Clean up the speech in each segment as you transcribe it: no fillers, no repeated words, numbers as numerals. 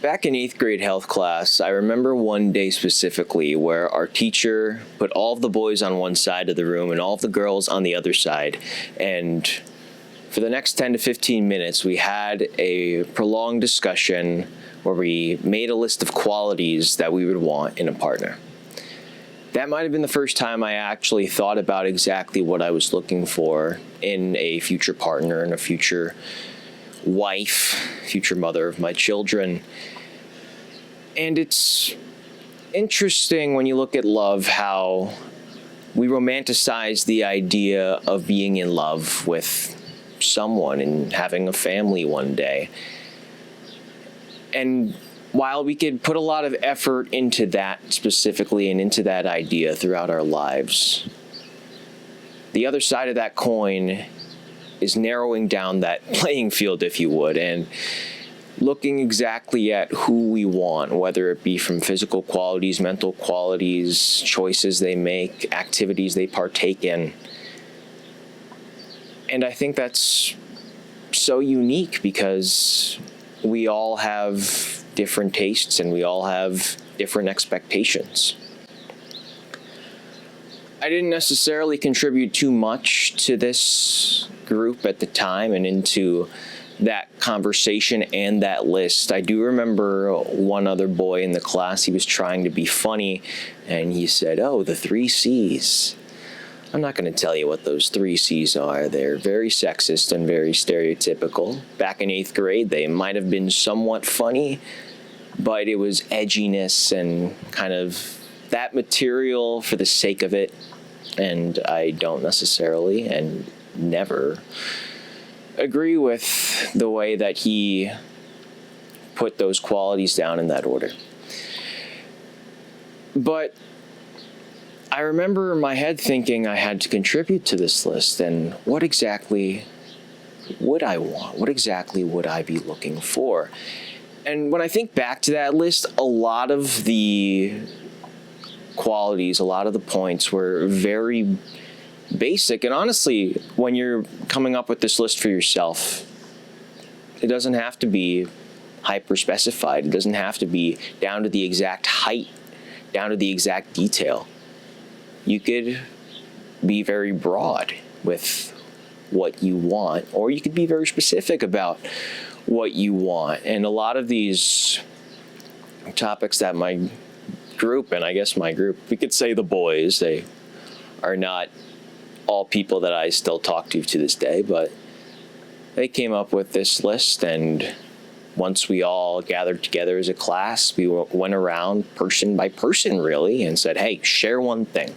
Back in 8th grade health class, I remember one day specifically where our teacher put all of the boys on one side of the room and all of the girls on the other side. And for the next 10 to 15 minutes, we had a prolonged discussion where we made a list of qualities that we would want in a partner. That might have been the first time I actually thought about exactly what I was looking for in a future partner and a future wife, future mother of my children. And it's interesting when you look at love how we romanticize the idea of being in love with someone and having a family one day. And while we could put a lot of effort into that specifically and into that idea throughout our lives, the other side of that coin is narrowing down that playing field, if you would, and looking exactly at who we want, whether it be from physical qualities, mental qualities, choices they make, activities they partake in. And I think that's so unique because we all have different tastes and we all have different expectations. I didn't necessarily contribute too much to this group at the time and into that conversation and that list. I do remember one other boy in the class, he was trying to be funny and he said, "Oh, the 3 C's. I'm not going to tell you what those 3 C's are. They're very sexist and very stereotypical. Back in 8th grade, they might have been somewhat funny, but it was edginess and kind of that material for the sake of it. And I don't necessarily and never agree with the way that he put those qualities down in that order. But I remember in my head thinking I had to contribute to this list, and what exactly would I want? What exactly would I be looking for? And when I think back to that list, a lot of the qualities, a lot of the points were very basic. And honestly, when you're coming up with this list for yourself, it doesn't have to be hyper-specified. It doesn't have to be down to the exact height, down to the exact detail. You could be very broad with what you want, or you could be very specific about what you want. And a lot of these topics that my group, and I guess my group, we could say the boys, they are not all people that I still talk to this day, but they came up with this list, and once we all gathered together as a class, we went around person by person, really, and said, "Hey, share one thing."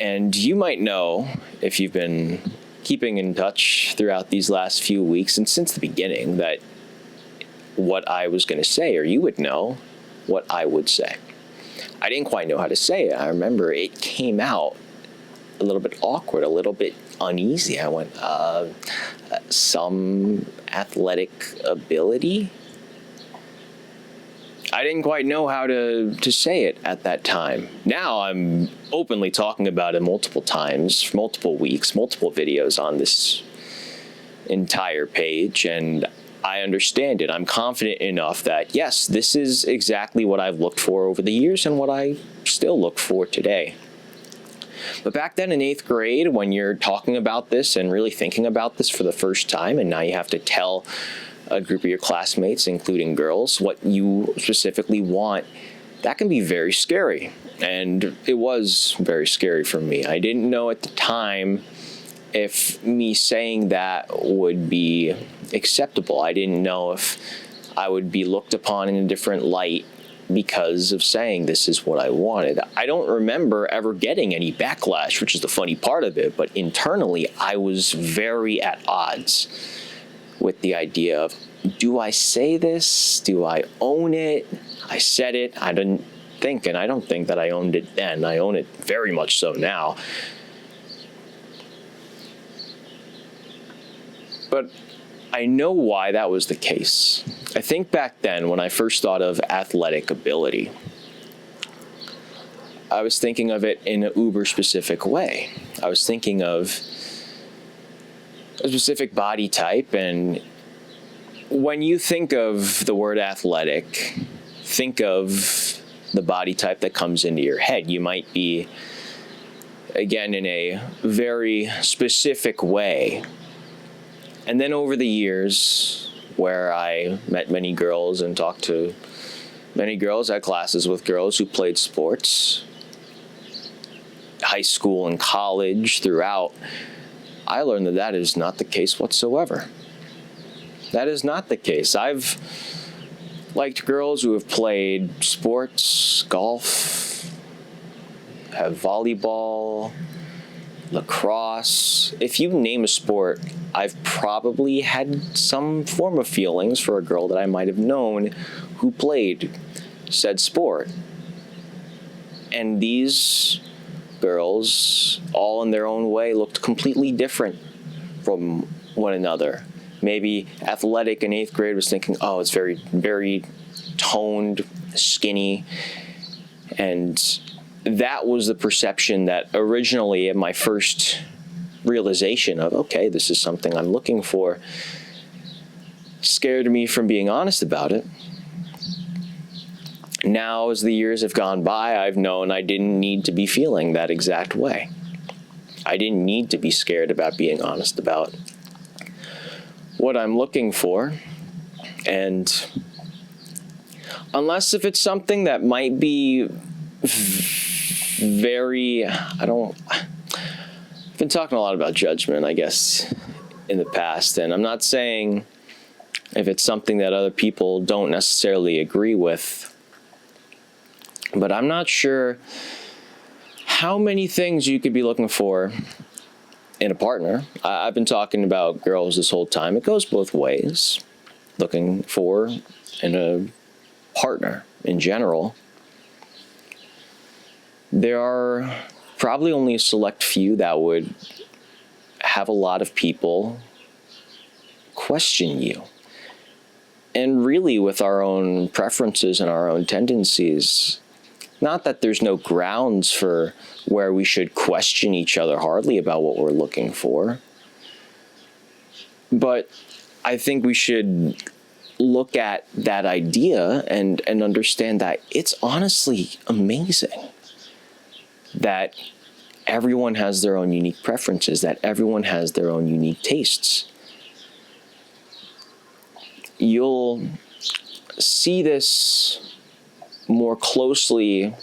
And you might know, if you've been keeping in touch throughout these last few weeks and since the beginning, that what I was going to say, or you would know what I would say. I didn't quite know how to say it. I remember it came out a little bit awkward, a little bit uneasy. I went, some athletic ability? I didn't quite know how to say it at that time. Now I'm openly talking about it multiple times, multiple weeks, multiple videos on this entire page, and I understand it. I'm confident enough that, yes, this is exactly what I've looked for over the years and what I still look for today. But back then in 8th grade, when you're talking about this and really thinking about this for the first time, and now you have to tell a group of your classmates, including girls, what you specifically want, that can be very scary. And it was very scary for me. I didn't know at the time if me saying that would be acceptable. I didn't know if I would be looked upon in a different light because of saying this is what I wanted. I don't remember ever getting any backlash, which is the funny part of it, but internally I was very at odds with the idea of, do I say this? Do I own it? I said it. I didn't think, and I don't think that I owned it then. I own it very much so now. But I know why that was the case. I think back then, when I first thought of athletic ability, I was thinking of it in an uber-specific way. I was thinking of a specific body type, and when you think of the word athletic, think of the body type that comes into your head. You might be, again, in a very specific way. And then over the years, where I met many girls and talked to many girls, had classes with girls who played sports, high school and college, throughout, I learned that that is not the case whatsoever. That is not the case. I've liked girls who have played sports, golf, have volleyball, lacrosse. If you name a sport, I've probably had some form of feelings for a girl that I might have known who played said sport. And these girls, all in their own way, looked completely different from one another. Maybe athletic in 8th grade was thinking, oh, it's very, very toned, skinny. And that was the perception that originally, at my first realization of, okay, this is something I'm looking for, scared me from being honest about it. Now, as the years have gone by, I've known I didn't need to be feeling that exact way. I didn't need to be scared about being honest about what I'm looking for. And unless if it's something that might be very, I've been talking a lot about judgment, I guess, in the past. And I'm not saying if it's something that other people don't necessarily agree with, but I'm not sure how many things you could be looking for in a partner. I've been talking about girls this whole time. It goes both ways. Looking for in a partner in general. There are probably only a select few that would have a lot of people question you. And really, with our own preferences and our own tendencies, not that there's no grounds for where we should question each other hardly about what we're looking for, but I think we should look at that idea and understand that it's honestly amazing that everyone has their own unique preferences, that everyone has their own unique tastes. You'll see this more closely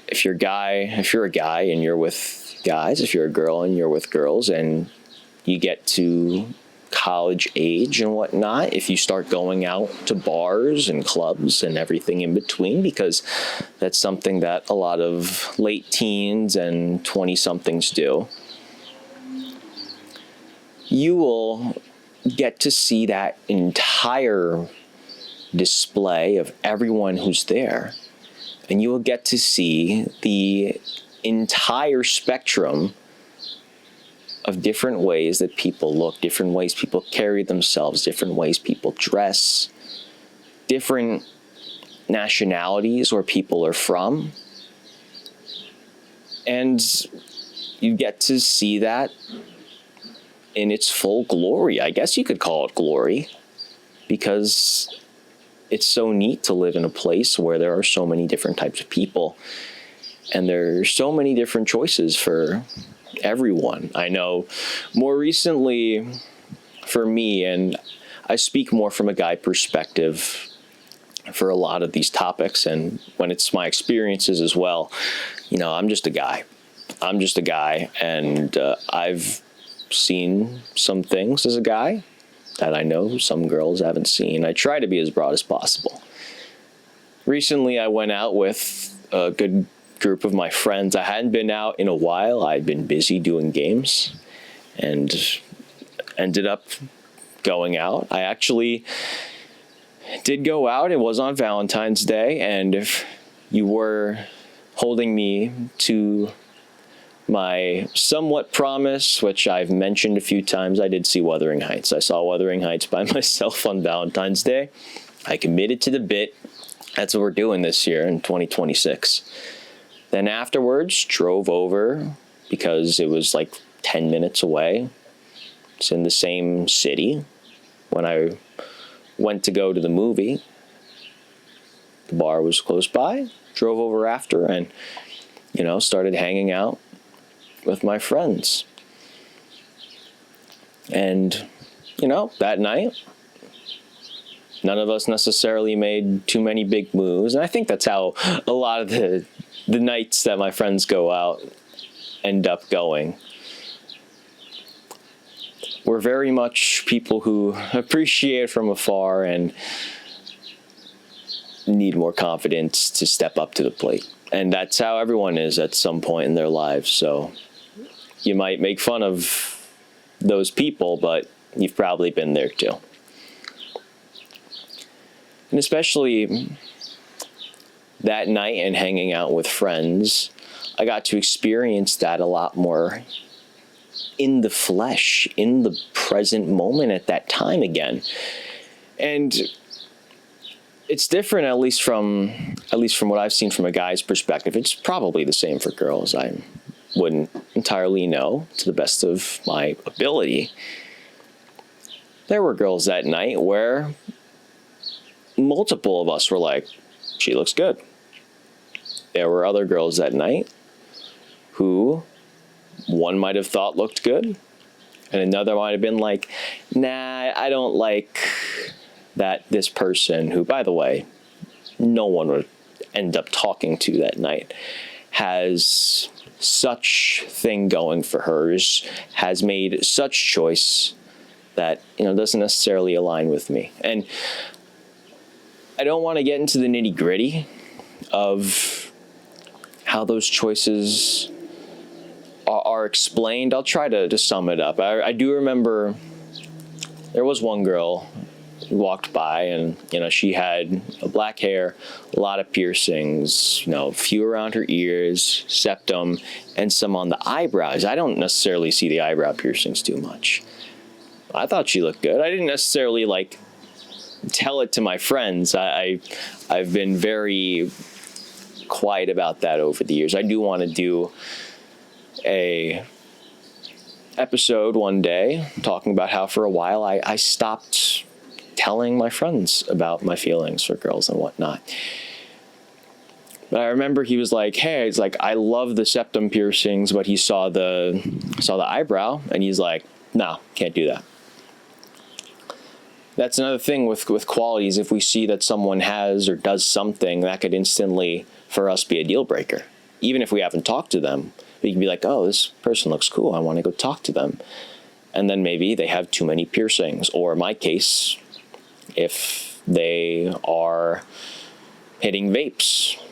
if you're a guy and you're with guys, if you're a girl and you're with girls, and you get to college age and whatnot, if you start going out to bars and clubs and everything in between, because that's something that a lot of late teens and 20-somethings do, you will get to see that entire display of everyone who's there. And you will get to see the entire spectrum of different ways that people look, different ways people carry themselves, different ways people dress, different nationalities where people are from. And you get to see that in its full glory. I guess you could call it glory, because it's so neat to live in a place where there are so many different types of people, and there are so many different choices for everyone. I know more recently for me, and I speak more from a guy perspective for a lot of these topics, and when it's my experiences as well, I'm just a guy, and I've seen some things as a guy that I know some girls haven't seen. I try to be as broad as possible. Recently, I went out with a good group of my friends. I hadn't been out in a while. I'd been busy doing games and ended up going out. I actually did go out. It was on Valentine's Day, and if you were holding me to my somewhat promise, which I've mentioned a few times, I did see Wuthering Heights. I saw Wuthering Heights by myself on Valentine's Day. I committed to the bit. That's what we're doing this year in 2026. Then afterwards, drove over because it was like 10 minutes away. It's in the same city. when I went to go to the movie, the bar was close by, drove over after, and, started hanging out with my friends. And, that night, none of us necessarily made too many big moves. And I think that's how a lot of the nights that my friends go out end up going. We're very much people who appreciate from afar and need more confidence to step up to the plate. And that's how everyone is at some point in their lives. So you might make fun of those people, but you've probably been there too. And especially that night and hanging out with friends, I got to experience that a lot more in the flesh, in the present moment at that time again. And it's different, at least from what I've seen from a guy's perspective. It's probably the same for girls. I wouldn't entirely know to the best of my ability. There were girls that night where multiple of us were like, she looks good. There were other girls that night who one might have thought looked good, and another might have been like, nah, I don't like that this person, who, by the way, no one would end up talking to that night, has such thing going for hers, has made such choice that, doesn't necessarily align with me. And I don't want to get into the nitty-gritty of how those choices are explained. I'll try to sum it up. I do remember there was one girl who walked by, and she had black hair, a lot of piercings, a few around her ears, septum, and some on the eyebrows. I don't necessarily see the eyebrow piercings too much. I thought she looked good. I didn't necessarily tell it to my friends. I've been very quiet about that over the years. I do want to do a episode one day talking about how for a while I stopped telling my friends about my feelings for girls and whatnot. But I remember he was like, hey, it's like, I love the septum piercings, but he saw the eyebrow, and he's like, no, can't do that. That's another thing with qualities. If we see that someone has or does something, that could instantly, for us, be a deal breaker. Even if we haven't talked to them, we can be like, oh, this person looks cool, I want to go talk to them. And then maybe they have too many piercings. Or in my case, if they are hitting vapes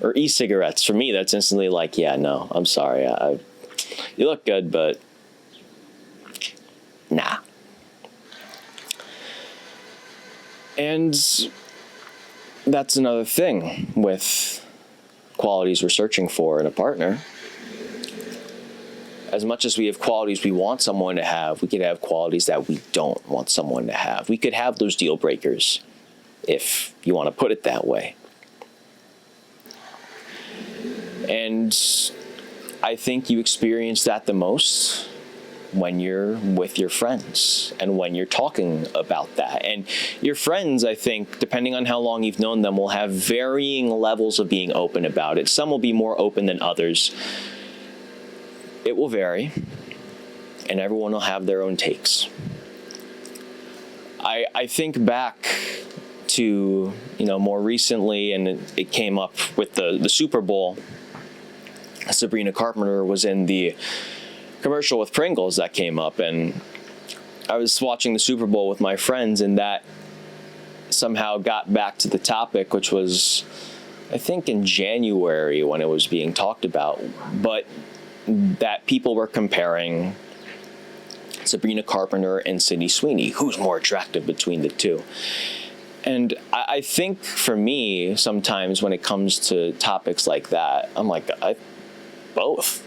or e-cigarettes, for me, that's instantly like, yeah, no, I'm sorry. You look good, but nah. And that's another thing with qualities we're searching for in a partner. As much as we have qualities we want someone to have, we could have qualities that we don't want someone to have. We could have those deal breakers, if you want to put it that way. And I think you experience that the most when you're with your friends and when you're talking about that. And your friends, I think, depending on how long you've known them, will have varying levels of being open about it. Some will be more open than others. It will vary, and everyone will have their own takes. I think back to, more recently, and it came up with the Super Bowl. Sabrina Carpenter was in the commercial with Pringles that came up, and I was watching the Super Bowl with my friends, and that somehow got back to the topic, which was, I think, in January when it was being talked about, but that people were comparing Sabrina Carpenter and Sydney Sweeney. Who's more attractive between the two? And I think for me, sometimes when it comes to topics like that, I'm like, both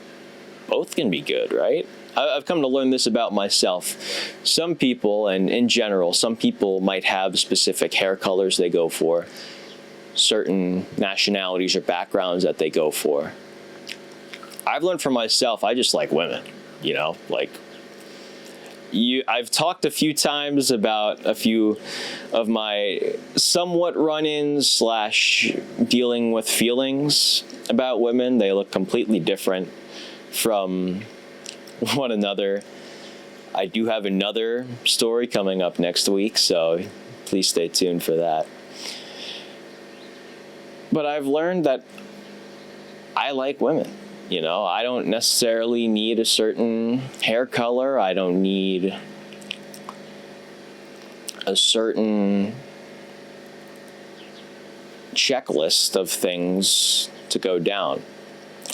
can be good, right? I've come to learn this about myself. Some people, and in general, some people might have specific hair colors they go for, certain nationalities or backgrounds that they go for. I've learned for myself, I just like women, I've talked a few times about a few of my somewhat run-ins / dealing with feelings about women. They look completely different from one another. I do have another story coming up next week, so please stay tuned for that. But I've learned that I like women. You know, I don't necessarily need a certain hair color. I don't need a certain checklist of things to go down.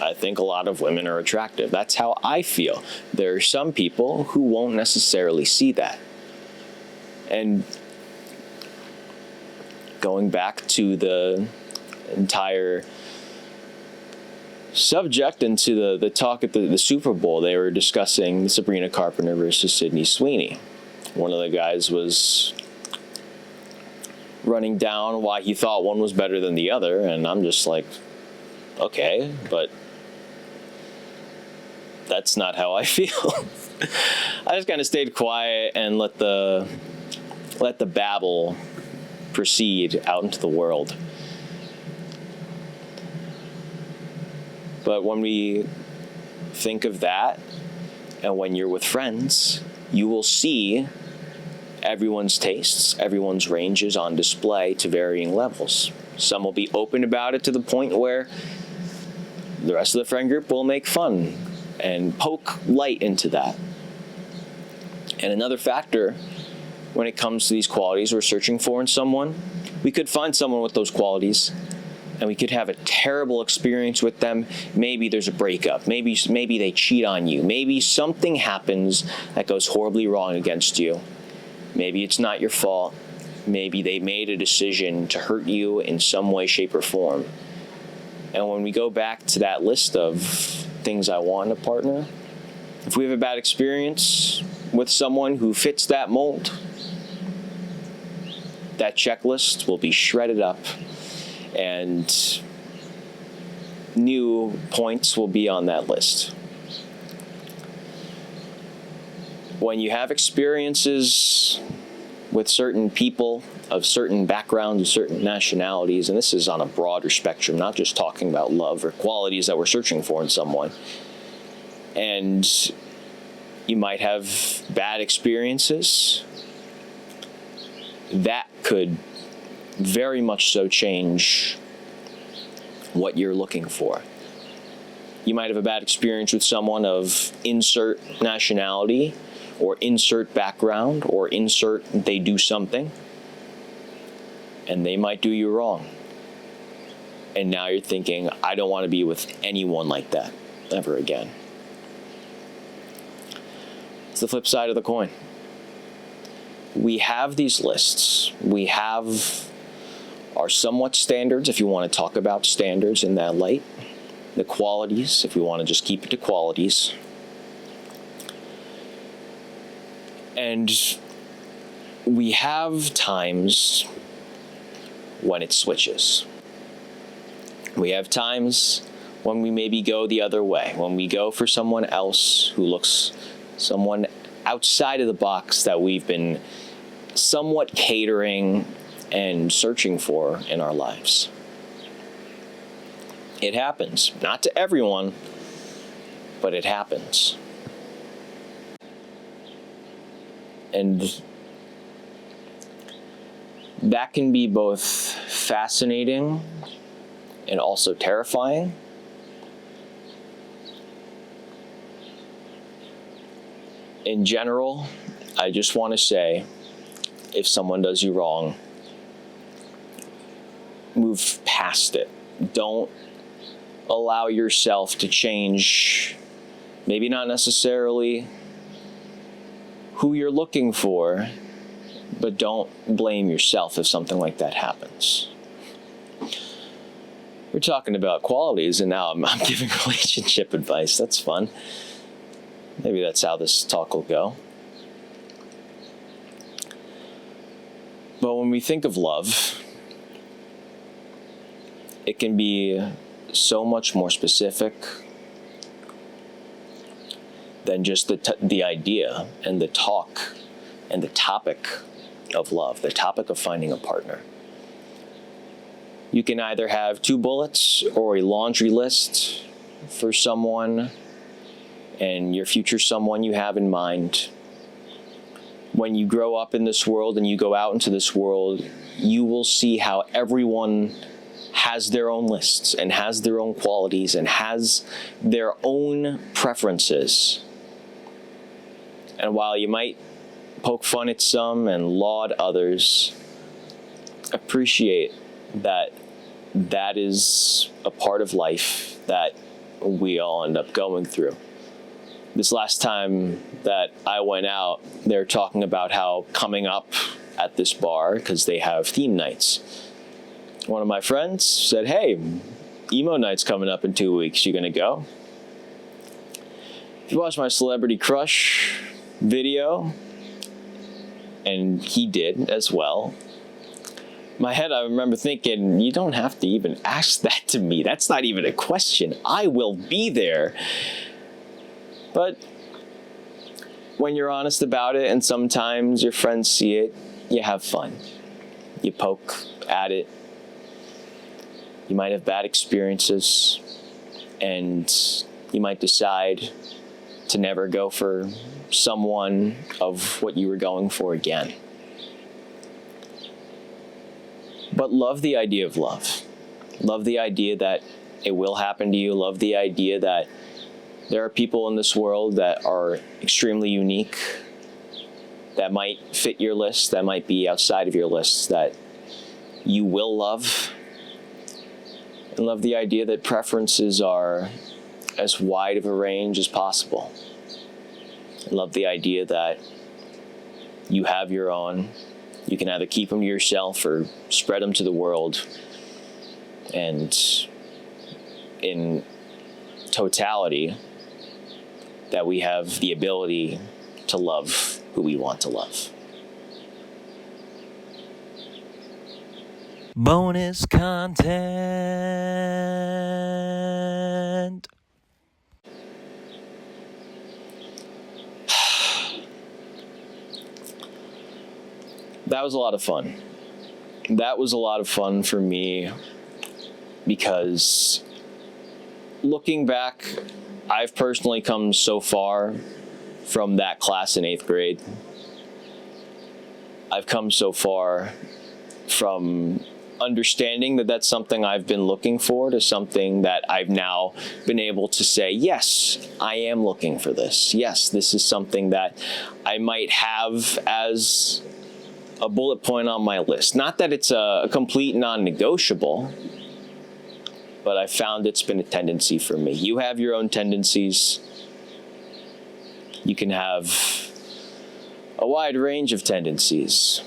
I think a lot of women are attractive. That's how I feel. There are some people who won't necessarily see that. And going back to the entire subject and to the talk at the Super Bowl, they were discussing Sabrina Carpenter versus Sydney Sweeney. One of the guys was running down why he thought one was better than the other, and I'm just like, okay, but that's not how I feel. I just kind of stayed quiet and let the babble proceed out into the world. But when we think of that, and when you're with friends, you will see everyone's tastes, everyone's ranges on display to varying levels. Some will be open about it to the point where the rest of the friend group will make fun and poke light into that. And another factor when it comes to these qualities we're searching for in someone, we could find someone with those qualities and we could have a terrible experience with them. Maybe there's a breakup. Maybe they cheat on you. Maybe something happens that goes horribly wrong against you. Maybe it's not your fault. Maybe they made a decision to hurt you in some way, shape, or form. And when we go back to that list of things I want in a partner, if we have a bad experience with someone who fits that mold, that checklist will be shredded up and new points will be on that list. When you have experiences with certain people of certain backgrounds, of certain nationalities, and this is on a broader spectrum, not just talking about love or qualities that we're searching for in someone, and you might have bad experiences, that could very much so change what you're looking for. You might have a bad experience with someone of insert nationality or insert background or insert they do something, and they might do you wrong. And now you're thinking, I don't want to be with anyone like that ever again. It's the flip side of the coin. We have these lists. We have our somewhat standards, if you want to talk about standards in that light. The qualities, if we want to just keep it to qualities. And we have times when it switches. We have times when we maybe go the other way, when we go for someone else who looks someone outside of the box that we've been somewhat catering and searching for in our lives. It happens. Not to everyone, but it happens. And that can be both fascinating and also terrifying. In general, I just want to say, if someone does you wrong, move past it. Don't allow yourself to change, maybe not necessarily who you're looking for, but don't blame yourself if something like that happens. We're talking about qualities, and now I'm giving relationship advice. That's fun. Maybe that's how this talk will go. But when we think of love, it can be so much more specific. than just the idea and the talk and the topic of love, the topic of finding a partner. You can either have 2 bullets or a laundry list for someone and your future someone you have in mind. When you grow up in this world and you go out into this world, you will see how everyone has their own lists and has their own qualities and has their own preferences. And while you might poke fun at some and laud others, appreciate that that is a part of life that we all end up going through. This last time that I went out, they're talking about how coming up at this bar, because they have theme nights, one of my friends said, "Hey, emo night's coming up in 2 weeks. You gonna go?" If you watch my celebrity crush video, and he did as well, my head, I remember thinking, you don't have to even ask that to me. That's not even a question. I will be there. But when you're honest about it, and sometimes your friends see it, you have fun. You poke at it. You might have bad experiences, and you might decide to never go for someone of what you were going for again. But love the idea of love. Love the idea that it will happen to you. Love the idea that there are people in this world that are extremely unique, that might fit your list, that might be outside of your list, that you will love. And love the idea that preferences are as wide of a range as possible. And love the idea that you have your own. You can either keep them to yourself or spread them to the world. And in totality, that we have the ability to love who we want to love. Bonus content. That was a lot of fun. That was a lot of fun for me because looking back, I've personally come so far from that class in 8th grade. I've come so far from understanding that that's something I've been looking for to something that I've now been able to say, yes, I am looking for this. Yes, this is something that I might have as a bullet point on my list. Not that it's a complete non-negotiable, but I found it's been a tendency for me. You have your own tendencies. You can have a wide range of tendencies.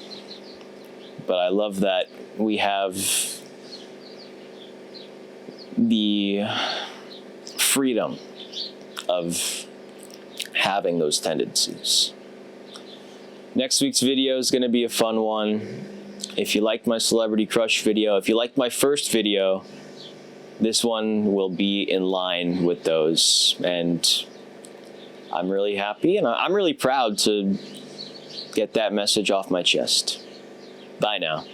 But I love that we have the freedom of having those tendencies. Next week's video is going to be a fun one. If you liked my celebrity crush video, if you liked my first video, this one will be in line with those. And I'm really happy and I'm really proud to get that message off my chest. Bye now.